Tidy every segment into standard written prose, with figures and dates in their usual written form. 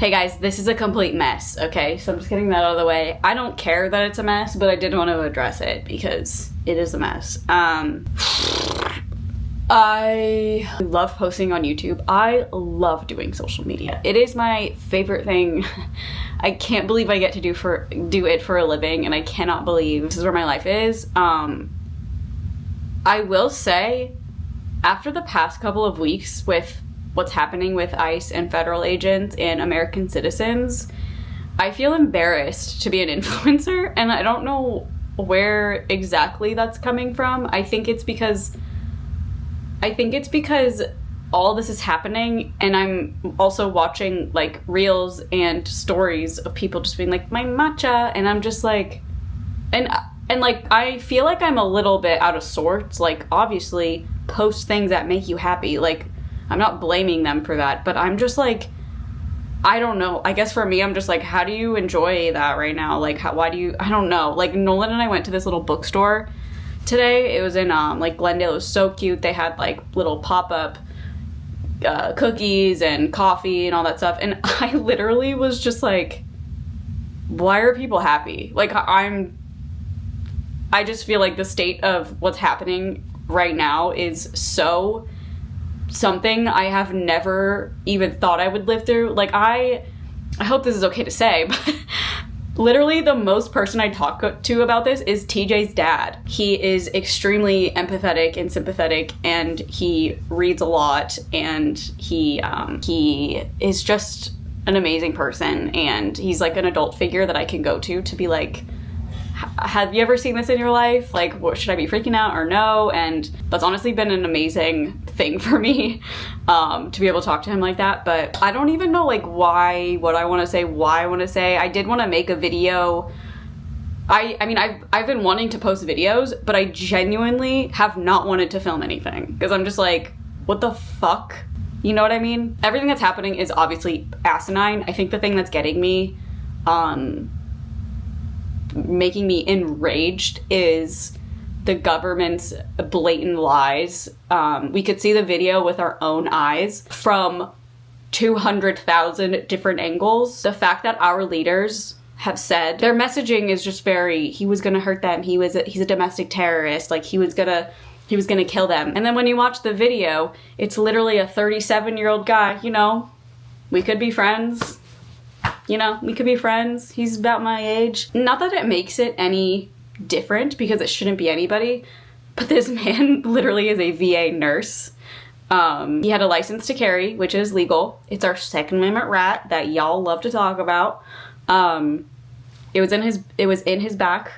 Hey guys, this is a complete mess, okay? So I'm just getting that out of the way. I don't care that it's a mess, but I did want to address it because it is a mess. I love posting on YouTube. I love doing social media. It is my favorite thing. I can't believe I get to do it for a living, and I cannot believe this is where my life is. I will say, after the past couple of weeks with what's happening with ICE and federal agents and American citizens, I feel embarrassed to be an influencer, and I don't know where exactly that's coming from. I think it's because all this is happening, and I'm also watching like reels and stories of people just being like, my matcha, and I'm just like, and like I feel like I'm a little bit out of sorts. Like, obviously post things that make you happy. Like, I'm not blaming them for that, but I'm just like, I don't know. I guess for me, I'm just like, how do you enjoy that right now? Like, why do you, I don't know. Like, Nolan and I went to this little bookstore today. It was in like Glendale. It was so cute. They had like little pop-up cookies and coffee and all that stuff, and I literally was just like, why are people happy? Like, I just feel like the state of what's happening right now is so something I have never even thought I would live through. Like, I hope this is okay to say, but literally the most person I talk to about this is TJ's dad. He is extremely empathetic and sympathetic, and he reads a lot, and he is just an amazing person, and he's like an adult figure that I can go to be like, have you ever seen this in your life? Like, what, should I be freaking out or no? And that's honestly been an amazing thing for me, to be able to talk to him like that. But I don't even know like why I want to say. I did want to make a video. I mean, I've been wanting to post videos, but I genuinely have not wanted to film anything because I'm just like, what the fuck? You know what I mean? Everything that's happening is obviously asinine. I think the thing that's getting me, making me enraged is the government's blatant lies. We could see the video with our own eyes from 200,000 different angles. The fact that our leaders have said their messaging is just very, he was gonna hurt them, he's a domestic terrorist, like he was gonna kill them. And then when you watch the video, it's literally a 37-year-old guy. You know, we could be friends. He's about my age. Not that it makes it any different, because it shouldn't be anybody, but this man literally is a VA nurse. He had a license to carry, which is legal. It's our Second Amendment rat that y'all love to talk about. It was in his back,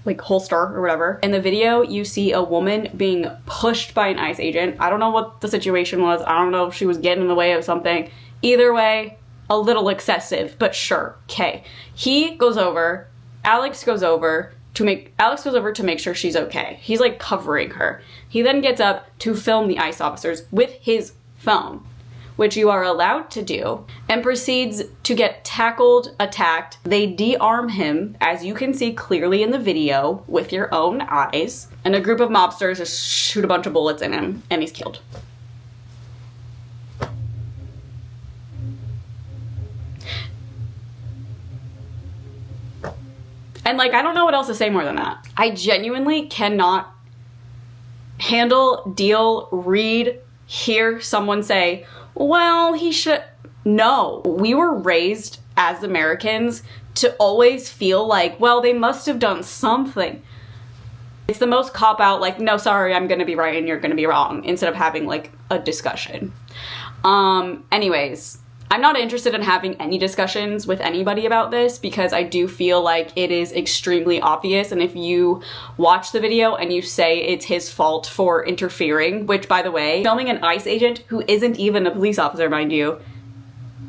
like, holster or whatever. In the video, you see a woman being pushed by an ICE agent. I don't know what the situation was. I don't know if she was getting in the way of something. Either way, a little excessive, but sure, okay. Alex goes over to make sure she's okay. He's like covering her. He then gets up to film the ICE officers with his phone, which you are allowed to do, and proceeds to get attacked. They de-arm him, as you can see clearly in the video with your own eyes, and a group of mobsters just shoot a bunch of bullets in him, and he's killed. And like, I don't know what else to say more than that. I genuinely cannot handle, hear someone say, well, he should. No, we were raised as Americans to always feel like, well, they must have done something. It's the most cop-out, like, no, sorry, I'm gonna be right and you're gonna be wrong, instead of having like a discussion. Anyways, I'm not interested in having any discussions with anybody about this, because I do feel like it is extremely obvious, and if you watch the video and you say it's his fault for interfering, which, by the way, filming an ICE agent who isn't even a police officer, mind you,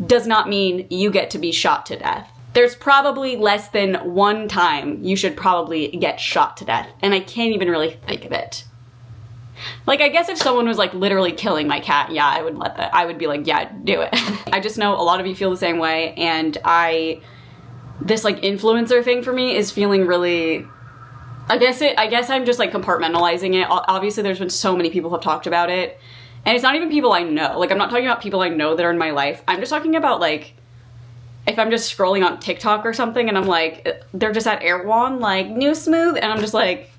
does not mean you get to be shot to death. There's probably less than one time you should probably get shot to death, and I can't even really think of it. Like, I guess if someone was like literally killing my cat, yeah, I would be like, yeah, do it. I just know a lot of you feel the same way, and this like influencer thing for me is feeling really, I guess I'm just like compartmentalizing it. Obviously there's been so many people who have talked about it, and it's not even people I know. Like, I'm not talking about people I know that are in my life. I'm just talking about like if I'm just scrolling on TikTok or something and I'm like, they're just at Erewhon, like, new smooth, and I'm just like,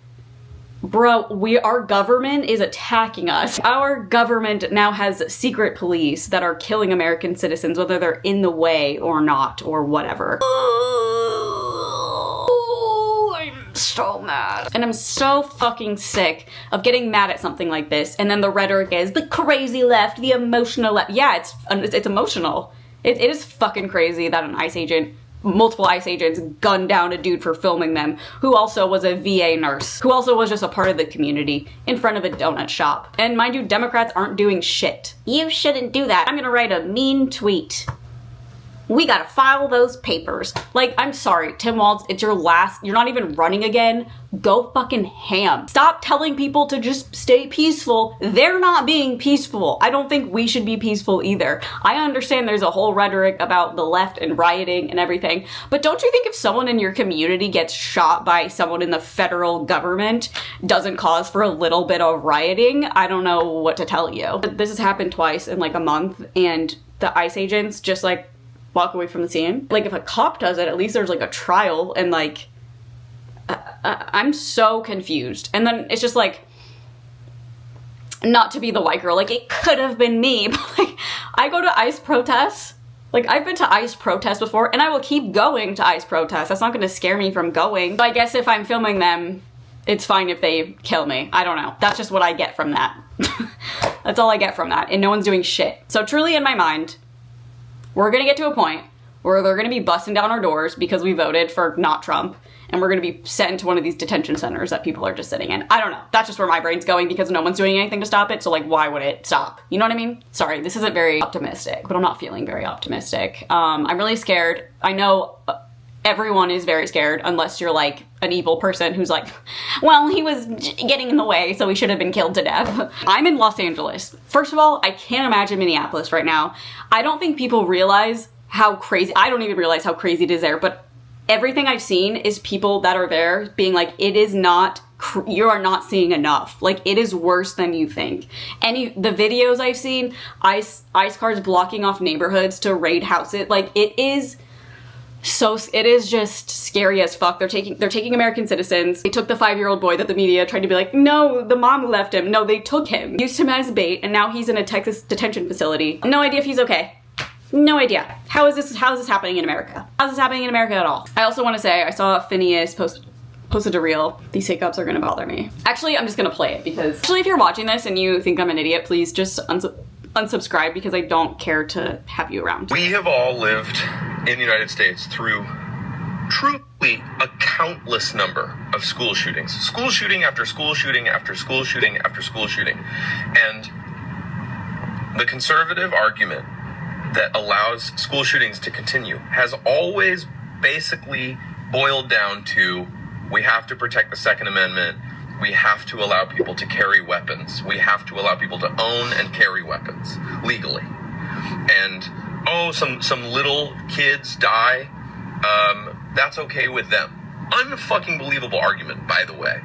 bro, our government is attacking us. Our government now has secret police that are killing American citizens, whether they're in the way or not, or whatever. I'm so mad. And I'm so fucking sick of getting mad at something like this, and then the rhetoric is the crazy left, the emotional left. Yeah, it's emotional. It is fucking crazy that multiple ICE agents gunned down a dude for filming them, who also was a VA nurse, who also was just a part of the community, in front of a donut shop. And mind you, Democrats aren't doing shit. You shouldn't do that. I'm gonna write a mean tweet. We gotta file those papers. Like, I'm sorry, Tim Walz, it's your last, you're not even running again. Go fucking ham. Stop telling people to just stay peaceful. They're not being peaceful. I don't think we should be peaceful either. I understand there's a whole rhetoric about the left and rioting and everything, but don't you think if someone in your community gets shot by someone in the federal government doesn't cause for a little bit of rioting? I don't know what to tell you. This has happened twice in like a month, and the ICE agents just like walk away from the scene. Like, if a cop does it, at least there's like a trial, and like, I'm so confused. And then it's just like, not to be the white girl, like, it could have been me, but like, I go to ICE protests. Like, I've been to ICE protests before, and I will keep going to ICE protests. That's not gonna scare me from going. But I guess if I'm filming them, it's fine if they kill me. I don't know. That's just what I get from that. That's all I get from that, and no one's doing shit. So truly, in my mind, we're gonna get to a point where they're gonna be busting down our doors because we voted for not Trump, and we're gonna be sent into one of these detention centers that people are just sitting in. I don't know. That's just where my brain's going, because no one's doing anything to stop it, so like, why would it stop? You know what I mean? Sorry, this isn't very optimistic, but I'm not feeling very optimistic. I'm really scared. I know everyone is very scared, unless you're like an evil person who's like, well, he was getting in the way, so he should have been killed to death. I'm in Los Angeles. First of all, I can't imagine Minneapolis right now. I don't think people realize how crazy, I don't even realize how crazy it is there, but everything I've seen is people that are there being like, it is not, you are not seeing enough. Like, it is worse than you think. The videos I've seen, ICE cars blocking off neighborhoods to raid houses, like, it is just scary as fuck. They're taking American citizens. They took the 5-year-old boy that the media tried to be like, no, the mom left him. No, they took him, used him as bait, and now he's in a Texas detention facility. No idea if he's okay. No idea. How is this happening in America? How's this happening in America at all? I also want to say, I saw Phineas posted a reel. These hiccups are gonna bother me. Actually, I'm just gonna play it, because actually, if you're watching this and you think I'm an idiot, please just unsubscribe, because I don't care to have you around. We have all lived in the United States through truly a countless number of school shootings. School shooting after school shooting after school shooting after school shooting. And the conservative argument that allows school shootings to continue has always basically boiled down to, we have to protect the Second Amendment. We have to allow people to carry weapons. We have to allow people to own and carry weapons legally. And, oh, some little kids die, that's okay with them. Unfucking believable argument, by the way.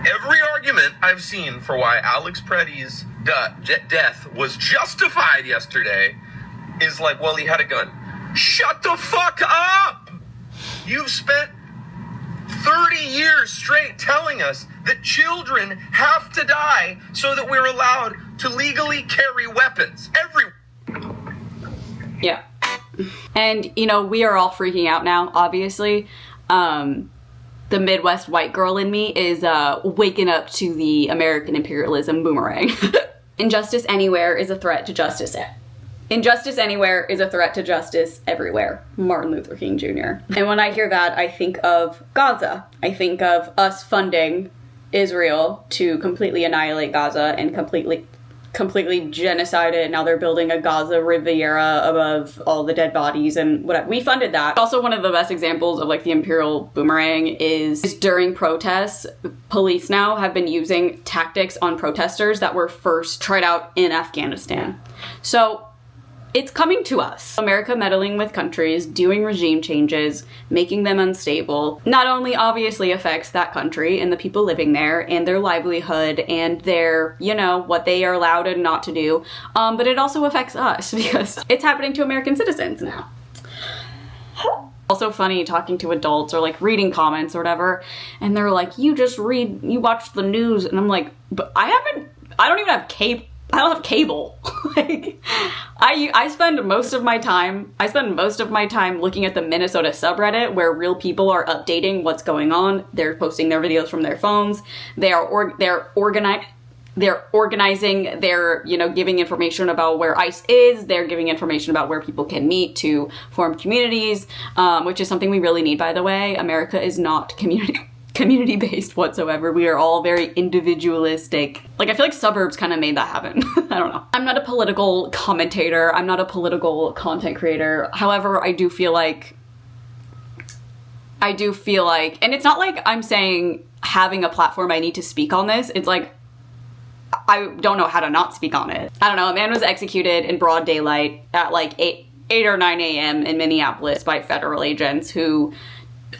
Every argument I've seen for why Alex Preddy's death was justified yesterday is like, well, he had a gun. Shut the fuck up! You've spent 30 years straight telling us that children have to die so that we're allowed to legally carry weapons. Yeah. And, you know, we are all freaking out now, obviously. The Midwest white girl in me is waking up to the American imperialism boomerang. Injustice anywhere is a threat to justice. Injustice anywhere is a threat to justice everywhere. Martin Luther King Jr. And when I hear that, I think of Gaza. I think of us funding Israel to completely annihilate Gaza and completely genocide it. Now they're building a Gaza Riviera above all the dead bodies and whatever. We funded that. Also, one of the best examples of like the imperial boomerang is during protests, police now have been using tactics on protesters that were first tried out in Afghanistan. So it's coming to us. America meddling with countries, doing regime changes, making them unstable, not only obviously affects that country and the people living there and their livelihood and their, you know, what they are allowed and not to do, but it also affects us because it's happening to American citizens now. Also funny talking to adults or like reading comments or whatever, and they're like, you watch the news, and I'm like, but I don't even have cable. I don't have cable. Like, I spend most of my time looking at the Minnesota subreddit where real people are updating what's going on. They're posting their videos from their phones. They're organizing. They're, giving information about where ICE is. They're giving information about where people can meet to form communities, which is something we really need, by the way. America is not community-based whatsoever. We are all very individualistic. Like, I feel like suburbs kind of made that happen. I don't know. I'm not a political commentator. I'm not a political content creator. However, I do feel like, and it's not like I'm saying having a platform I need to speak on this. It's like, I don't know how to not speak on it. I don't know. A man was executed in broad daylight at like 8 or 9 a.m. in Minneapolis by federal agents who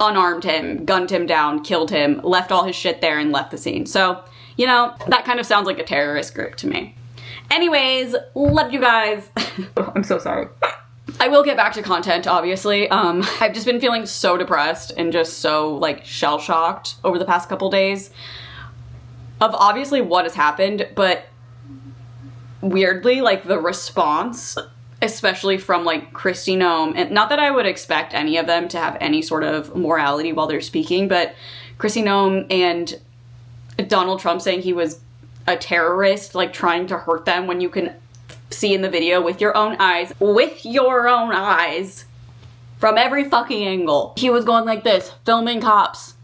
unarmed him, gunned him down, killed him, left all his shit there and left the scene. So, that kind of sounds like a terrorist group to me. Anyways, love you guys. I'm so sorry. I will get back to content, obviously. I've just been feeling so depressed and just so, like, shell-shocked over the past couple days of obviously what has happened, but weirdly, like, the response, especially from, like, Kristi Noem, and not that I would expect any of them to have any sort of morality while they're speaking, but Kristi Noem and Donald Trump saying he was a terrorist, like, trying to hurt them when you can see in the video with your own eyes, from every fucking angle. He was going like this, filming cops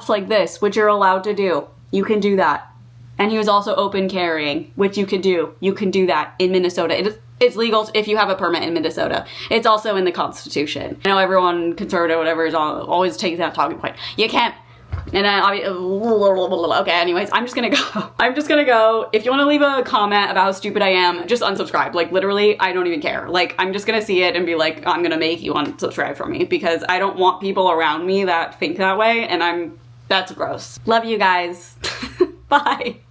like this, which you're allowed to do. You can do that. And he was also open carrying, which you can do. You can do that in Minnesota. It's legal if you have a permit in Minnesota. It's also in the Constitution. I know everyone, conservative, whatever, is always takes that talking point. You can't. And then, okay, anyways, I'm just gonna go. If you want to leave a comment about how stupid I am, just unsubscribe. Like, literally, I don't even care. Like, I'm just gonna see it and be like, I'm gonna make you unsubscribe from me because I don't want people around me that think that way, and that's gross. Love you guys. Bye.